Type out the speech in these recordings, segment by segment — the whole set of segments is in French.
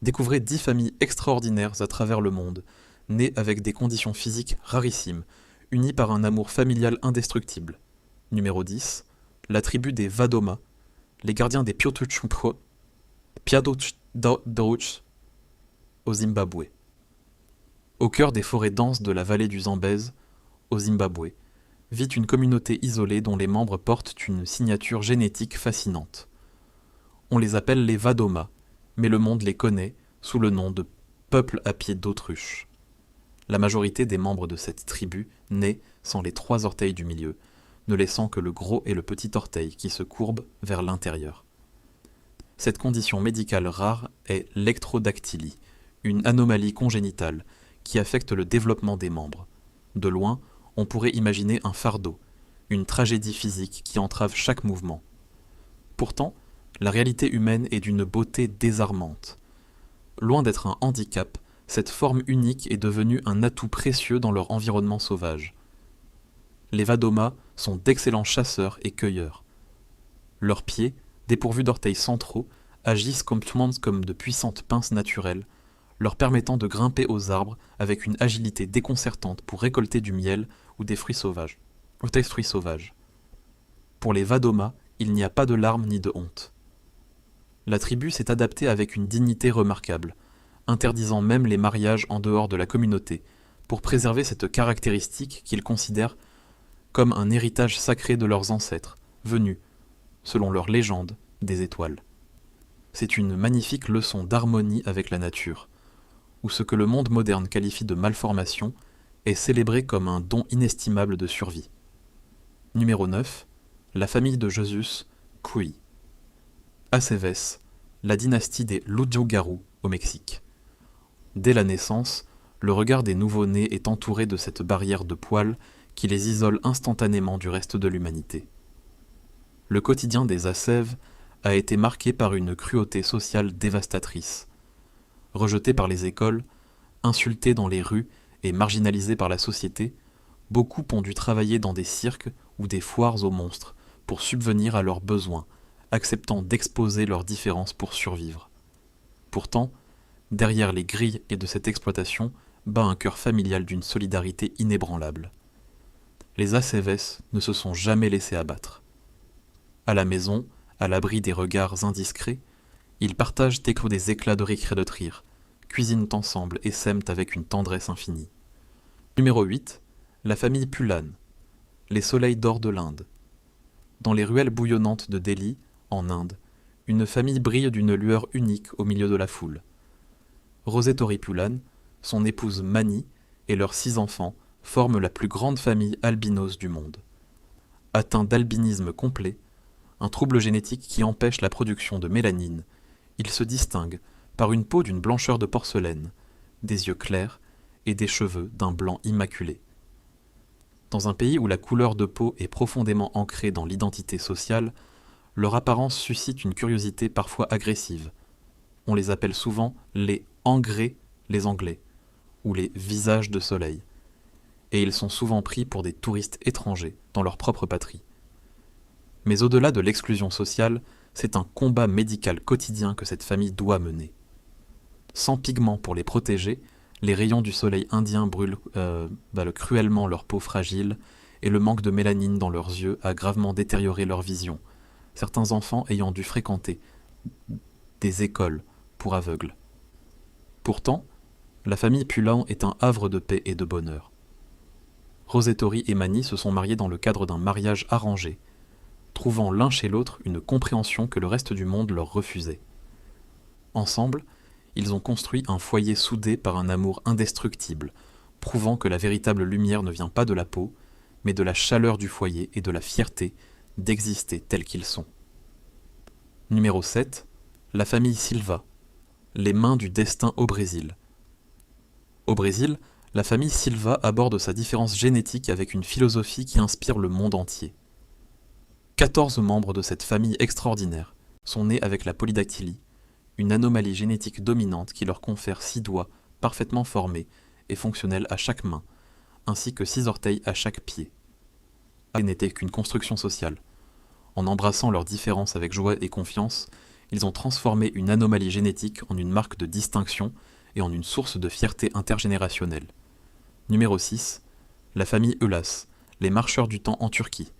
Découvrez 10 familles extraordinaires à travers le monde, nées avec des conditions physiques rarissimes, unies par un amour familial indestructible. Numéro 10. La tribu des Vadoma, les gardiens des Piadochdaoch au Zimbabwe. Au cœur des forêts denses de la vallée du Zambèze, au Zimbabwe, vit une communauté isolée dont les membres portent une signature génétique fascinante. On les appelle les Vadoma, mais le monde les connaît sous le nom de peuple à pied d'autruche. La majorité des membres de cette tribu naît sans les 3 orteils du milieu, ne laissant que le gros et le petit orteil qui se courbent vers l'intérieur. Cette condition médicale rare est l'ectrodactylie, une anomalie congénitale qui affecte le développement des membres. De loin, on pourrait imaginer un fardeau, une tragédie physique qui entrave chaque mouvement. Pourtant, la réalité humaine est d'une beauté désarmante. Loin d'être un handicap, cette forme unique est devenue un atout précieux dans leur environnement sauvage. Les Vadoma sont d'excellents chasseurs et cueilleurs. Leurs pieds, dépourvus d'orteils centraux, agissent comme de puissantes pinces naturelles, leur permettant de grimper aux arbres avec une agilité déconcertante pour récolter du miel ou des fruits sauvages. Pour les Vadoma, il n'y a pas de larmes ni de honte. La tribu s'est adaptée avec une dignité remarquable, interdisant même les mariages en dehors de la communauté, pour préserver cette caractéristique qu'ils considèrent comme un héritage sacré de leurs ancêtres, venus, selon leur légende, des étoiles. C'est une magnifique leçon d'harmonie avec la nature, où ce que le monde moderne qualifie de malformation est célébré comme un don inestimable de survie. Numéro 9. La famille de Jesus, Kui. Aceves, la dynastie des Ludjogaru au Mexique. Dès la naissance, le regard des nouveau-nés est entouré de cette barrière de poils qui les isole instantanément du reste de l'humanité. Le quotidien des Acèves a été marqué par une cruauté sociale dévastatrice. Rejetés par les écoles, insultés dans les rues et marginalisés par la société, beaucoup ont dû travailler dans des cirques ou des foires aux monstres pour subvenir à leurs besoins, acceptant d'exposer leurs différences pour survivre. Pourtant, derrière les grilles et de cette exploitation bat un cœur familial d'une solidarité inébranlable. Les Aceves ne se sont jamais laissés abattre. À la maison, à l'abri des regards indiscrets, ils partagent des éclats de rire et de rire, cuisinent ensemble et s'aiment avec une tendresse infinie. Numéro 8. La famille Pulan, les soleils d'or de l'Inde. Dans les ruelles bouillonnantes de Delhi, en Inde, une famille brille d'une lueur unique au milieu de la foule. Rosetori Pulan, son épouse Mani et leurs 6 enfants forment la plus grande famille albinos du monde. Atteint d'albinisme complet, un trouble génétique qui empêche la production de mélanine, ils se distinguent par une peau d'une blancheur de porcelaine, des yeux clairs et des cheveux d'un blanc immaculé. Dans un pays où la couleur de peau est profondément ancrée dans l'identité sociale, leur apparence suscite une curiosité parfois agressive. On les appelle souvent les Anglais, les Anglais, ou les visages de soleil, et ils sont souvent pris pour des touristes étrangers dans leur propre patrie. Mais au-delà de l'exclusion sociale, c'est un combat médical quotidien que cette famille doit mener. Sans pigments pour les protéger, les rayons du soleil indien brûlent cruellement leur peau fragile et le manque de mélanine dans leurs yeux a gravement détérioré leur vision, certains enfants ayant dû fréquenter des écoles pour aveugles. Pourtant, la famille Pulan est un havre de paix et de bonheur. Rosetori et Mani se sont mariés dans le cadre d'un mariage arrangé, trouvant l'un chez l'autre une compréhension que le reste du monde leur refusait. Ensemble, ils ont construit un foyer soudé par un amour indestructible, prouvant que la véritable lumière ne vient pas de la peau, mais de la chaleur du foyer et de la fierté d'exister tels qu'ils sont. Numéro 7. La famille Silva, les mains du destin au Brésil. Au Brésil, la famille Silva aborde sa différence génétique avec une philosophie qui inspire le monde entier. 14 membres de cette famille extraordinaire sont nés avec la polydactylie, une anomalie génétique dominante qui leur confère 6 doigts parfaitement formés et fonctionnels à chaque main, ainsi que 6 orteils à chaque pied. Ce n'était qu'une construction sociale. En embrassant leurs différences avec joie et confiance, Ils ont transformé une anomalie génétique en une marque de distinction et en une source de fierté intergénérationnelle. Numéro 6. La famille Eulas, les marcheurs du temps en Turquie.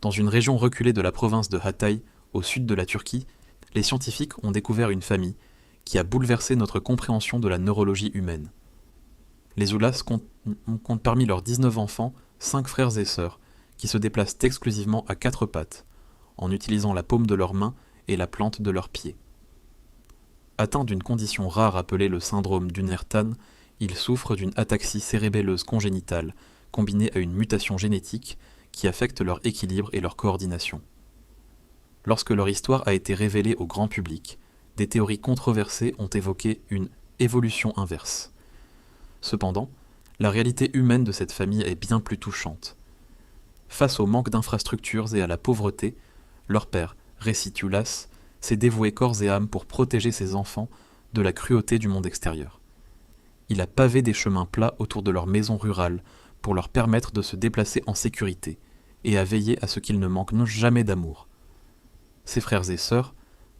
Dans une région reculée de la province de Hatay, au sud de la Turquie, les scientifiques ont découvert une famille qui a bouleversé notre compréhension de la neurologie humaine. Les Eulas comptent parmi leurs 19 enfants 5 frères et sœurs qui se déplacent exclusivement à 4 pattes, en utilisant la paume de leurs mains et la plante de leurs pieds. Atteints d'une condition rare appelée le syndrome d'Unnertan, ils souffrent d'une ataxie cérébelleuse congénitale combinée à une mutation génétique qui affecte leur équilibre et leur coordination. Lorsque leur histoire a été révélée au grand public, des théories controversées ont évoqué une évolution inverse. Cependant, la réalité humaine de cette famille est bien plus touchante. Face au manque d'infrastructures et à la pauvreté, leur père, Recit Eulas, s'est dévoué corps et âme pour protéger ses enfants de la cruauté du monde extérieur. Il a pavé des chemins plats autour de leur maison rurale pour leur permettre de se déplacer en sécurité et a veillé à ce qu'ils ne manquent jamais d'amour. Ses frères et sœurs,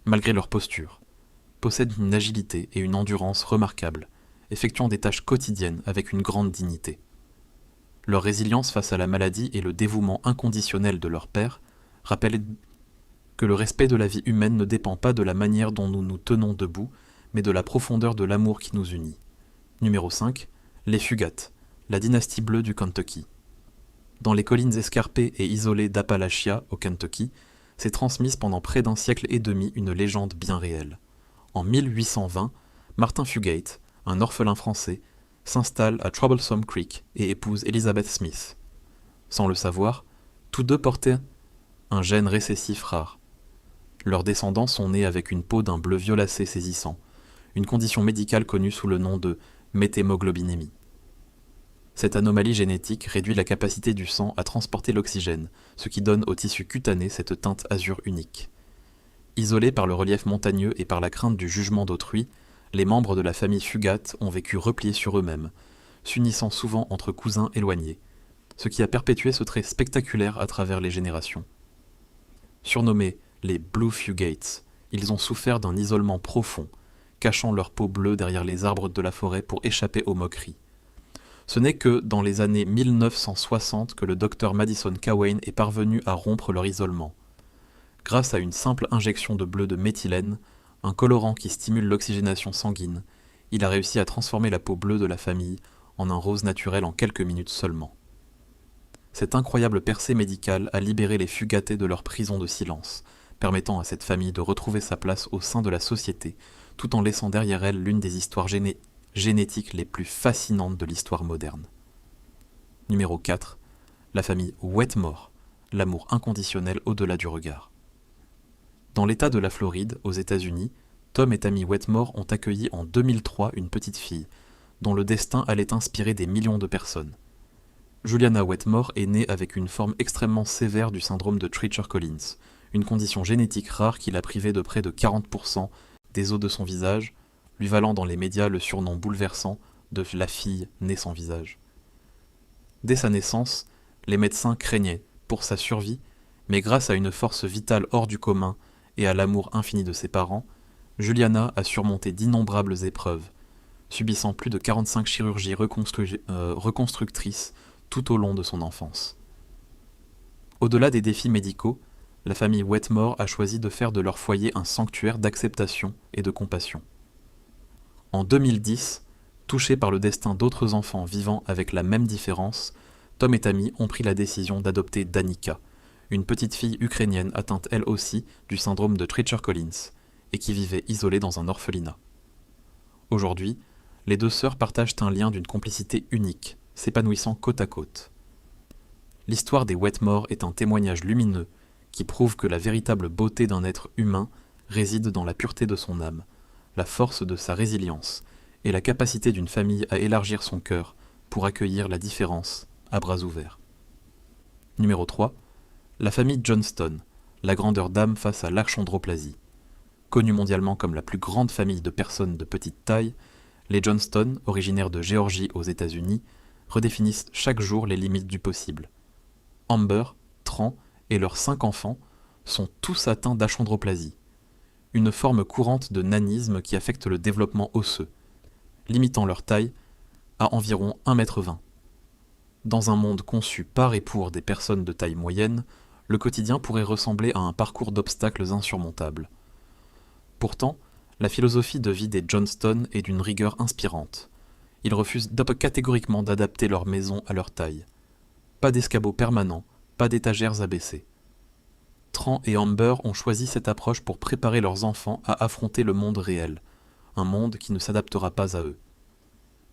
malgré leur posture, possèdent une agilité et une endurance remarquables, effectuant des tâches quotidiennes avec une grande dignité. Leur résilience face à la maladie et le dévouement inconditionnel de leur père rappellent que le respect de la vie humaine ne dépend pas de la manière dont nous nous tenons debout, mais de la profondeur de l'amour qui nous unit. Numéro 5. Les Fugates, la dynastie bleue du Kentucky. Dans les collines escarpées et isolées d'Appalachia, au Kentucky, s'est transmise pendant près d'un siècle et demi une légende bien réelle. En 1820, Martin Fugate, un orphelin français, s'installe à Troublesome Creek et épouse Elizabeth Smith. Sans le savoir, tous deux portaient un gène récessif rare. Leurs descendants sont nés avec une peau d'un bleu violacé saisissant, une condition médicale connue sous le nom de méthémoglobinémie. Cette anomalie génétique réduit la capacité du sang à transporter l'oxygène, ce qui donne au tissu cutané cette teinte azur unique. Isolés par le relief montagneux et par la crainte du jugement d'autrui, les membres de la famille Fugate ont vécu repliés sur eux-mêmes, s'unissant souvent entre cousins éloignés, ce qui a perpétué ce trait spectaculaire à travers les générations. Surnommés les Blue Fugates, ils ont souffert d'un isolement profond, cachant leur peau bleue derrière les arbres de la forêt pour échapper aux moqueries. Ce n'est que dans les années 1960 que le docteur Madison Cawein est parvenu à rompre leur isolement. Grâce à une simple injection de bleu de méthylène, un colorant qui stimule l'oxygénation sanguine, il a réussi à transformer la peau bleue de la famille en un rose naturel en quelques minutes seulement. Cette incroyable percée médicale a libéré les Fugatés de leur prison de silence, permettant à cette famille de retrouver sa place au sein de la société, tout en laissant derrière elle l'une des histoires génétiques les plus fascinantes de l'histoire moderne. Numéro 4. La famille Wetmore, l'amour inconditionnel au-delà du regard. Dans l'État de la Floride, aux États-Unis, Tom et Tammy Wetmore ont accueilli en 2003 une petite fille, dont le destin allait inspirer des millions de personnes. Juliana Wetmore est née avec une forme extrêmement sévère du syndrome de Treacher-Collins, une condition génétique rare qui l'a privée de près de 40% des os de son visage, lui valant dans les médias le surnom bouleversant de la fille née sans visage. Dès sa naissance, les médecins craignaient pour sa survie, mais grâce à une force vitale hors du commun et à l'amour infini de ses parents, Juliana a surmonté d'innombrables épreuves, subissant plus de 45 chirurgies reconstructrices tout au long de son enfance. Au-delà des défis médicaux, la famille Wetmore a choisi de faire de leur foyer un sanctuaire d'acceptation et de compassion. En 2010, touchés par le destin d'autres enfants vivant avec la même différence, Tom et Tammy ont pris la décision d'adopter Danica, une petite fille ukrainienne atteinte elle aussi du syndrome de Treacher-Collins et qui vivait isolée dans un orphelinat. Aujourd'hui, les deux sœurs partagent un lien d'une complicité unique, s'épanouissant côte à côte. L'histoire des Wetmore est un témoignage lumineux qui prouve que la véritable beauté d'un être humain réside dans la pureté de son âme, la force de sa résilience et la capacité d'une famille à élargir son cœur pour accueillir la différence à bras ouverts. Numéro 3. La famille Johnston, la grandeur d'âme face à l'achondroplasie. Connue mondialement comme la plus grande famille de personnes de petite taille, les Johnston, originaires de Géorgie aux États-Unis, redéfinissent chaque jour les limites du possible. Amber, Tran et leurs 5 enfants sont tous atteints d'achondroplasie, une forme courante de nanisme qui affecte le développement osseux, limitant leur taille à environ 1,20 m. Dans un monde conçu par et pour des personnes de taille moyenne, le quotidien pourrait ressembler à un parcours d'obstacles insurmontables. Pourtant, la philosophie de vie des Johnston est d'une rigueur inspirante. Ils refusent catégoriquement d'adapter leur maison à leur taille. Pas d'escabeau permanent, pas d'étagères abaissées. Tran et Amber ont choisi cette approche pour préparer leurs enfants à affronter le monde réel, un monde qui ne s'adaptera pas à eux.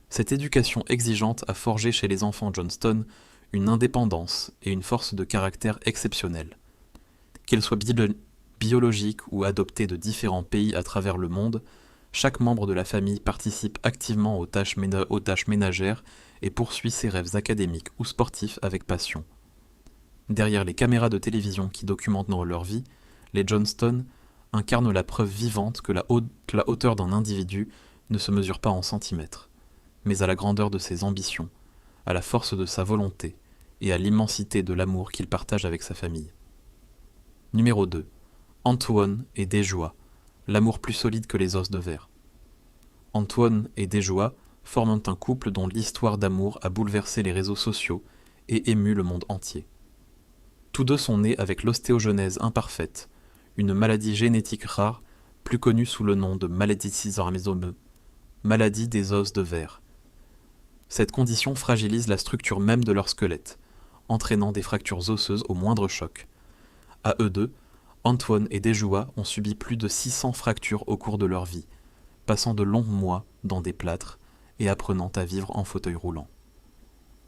Cette éducation exigeante a forgé chez les enfants Johnston une indépendance et une force de caractère exceptionnelles. Qu'ils soient biologiques ou adoptés de différents pays à travers le monde, chaque membre de la famille participe activement aux tâches ménagères et poursuit ses rêves académiques ou sportifs avec passion. Derrière les caméras de télévision qui documentent leur vie, les Johnston incarnent la preuve vivante que la hauteur d'un individu ne se mesure pas en centimètres, mais à la grandeur de ses ambitions, à la force de sa volonté et à l'immensité de l'amour qu'il partage avec sa famille. Numéro 2. Antoine et Dejoie, l'amour plus solide que les os de verre. Antoine et Dejoie forment un couple dont l'histoire d'amour a bouleversé les réseaux sociaux et ému le monde entier. Tous deux sont nés avec l'ostéogenèse imparfaite, une maladie génétique rare, plus connue sous le nom de maladie des os de verre. Cette condition fragilise la structure même de leur squelette, entraînant des fractures osseuses au moindre choc. À eux deux, Antoine et Dejoie ont subi plus de 600 fractures au cours de leur vie, passant de longs mois dans des plâtres et apprenant à vivre en fauteuil roulant.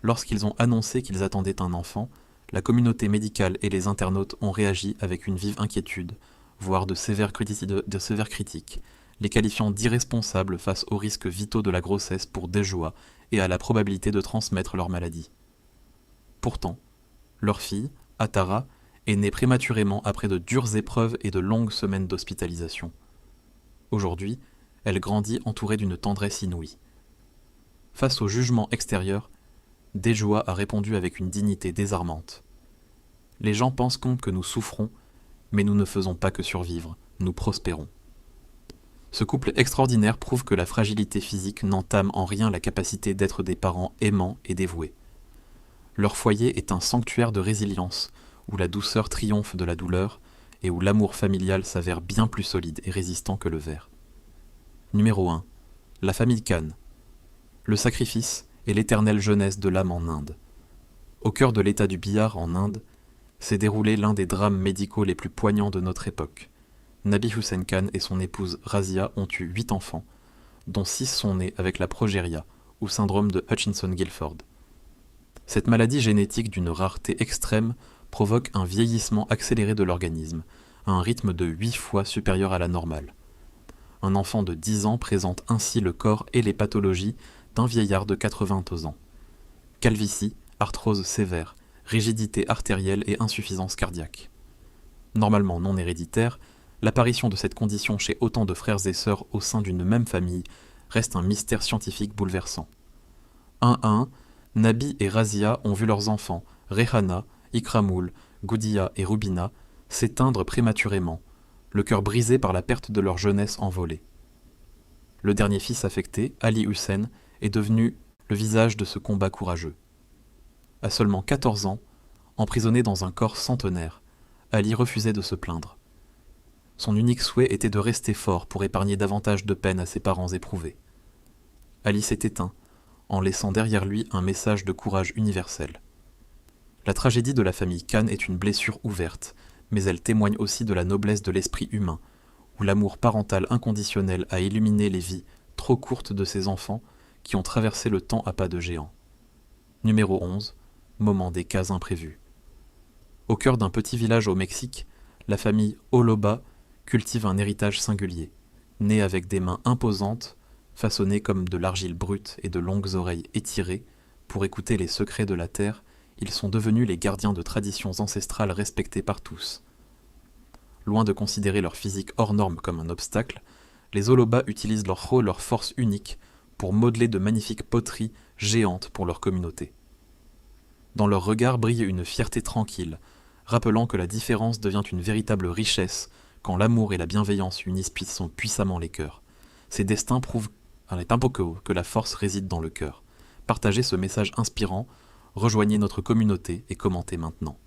Lorsqu'ils ont annoncé qu'ils attendaient un enfant, la communauté médicale et les internautes ont réagi avec une vive inquiétude, voire de sévères critiques, les qualifiant d'irresponsables face aux risques vitaux de la grossesse pour Dejoie et à la probabilité de transmettre leur maladie. Pourtant, leur fille, Atara, est née prématurément après de dures épreuves et de longues semaines d'hospitalisation. Aujourd'hui, elle grandit entourée d'une tendresse inouïe. Face au jugement extérieur, Dejoie a répondu avec une dignité désarmante. Les gens pensent que nous souffrons, mais nous ne faisons pas que survivre, nous prospérons. Ce couple extraordinaire prouve que la fragilité physique n'entame en rien la capacité d'être des parents aimants et dévoués. Leur foyer est un sanctuaire de résilience, où la douceur triomphe de la douleur et où l'amour familial s'avère bien plus solide et résistant que le verre. Numéro 1. La famille Khan. Le sacrifice et l'éternelle jeunesse de l'âme en Inde. Au cœur de l'état du Bihar en Inde, s'est déroulé l'un des drames médicaux les plus poignants de notre époque. Nabi Hussain Khan et son épouse Razia ont eu 8 enfants, dont 6 sont nés avec la progéria, ou syndrome de Hutchinson-Gilford. Cette maladie génétique d'une rareté extrême provoque un vieillissement accéléré de l'organisme, à un rythme de 8 fois supérieur à la normale. Un enfant de 10 ans présente ainsi le corps et les pathologies d'un vieillard de 80 ans. Calvitie, arthrose sévère, rigidité artérielle et insuffisance cardiaque. Normalement non héréditaire, l'apparition de cette condition chez autant de frères et sœurs au sein d'une même famille reste un mystère scientifique bouleversant. Un à un, Nabi et Razia ont vu leurs enfants, Rehana, Ikramul, Goudia et Rubina, s'éteindre prématurément, le cœur brisé par la perte de leur jeunesse envolée. Le dernier fils affecté, Ali Hussein, est devenu le visage de ce combat courageux. À seulement 14 ans, emprisonné dans un corps centenaire, Ali refusait de se plaindre. Son unique souhait était de rester fort pour épargner davantage de peine à ses parents éprouvés. Ali s'est éteint, en laissant derrière lui un message de courage universel. La tragédie de la famille Khan est une blessure ouverte, mais elle témoigne aussi de la noblesse de l'esprit humain, où l'amour parental inconditionnel a illuminé les vies trop courtes de ces enfants qui ont traversé le temps à pas de géant. Numéro 11. Moment des cas imprévus. Au cœur d'un petit village au Mexique, la famille Oloba cultive un héritage singulier, né avec des mains imposantes, façonnées comme de l'argile brute et de longues oreilles étirées, pour écouter les secrets de la terre. Ils sont devenus les gardiens de traditions ancestrales respectées par tous. Loin de considérer leur physique hors norme comme un obstacle, les Oloba utilisent leur force unique pour modeler de magnifiques poteries géantes pour leur communauté. Dans leur regard brille une fierté tranquille, rappelant que la différence devient une véritable richesse quand l'amour et la bienveillance unissent puissamment les cœurs. Ces destins prouvent à l'Impoko que la force réside dans le cœur. Partagez ce message inspirant, rejoignez notre communauté et commentez maintenant.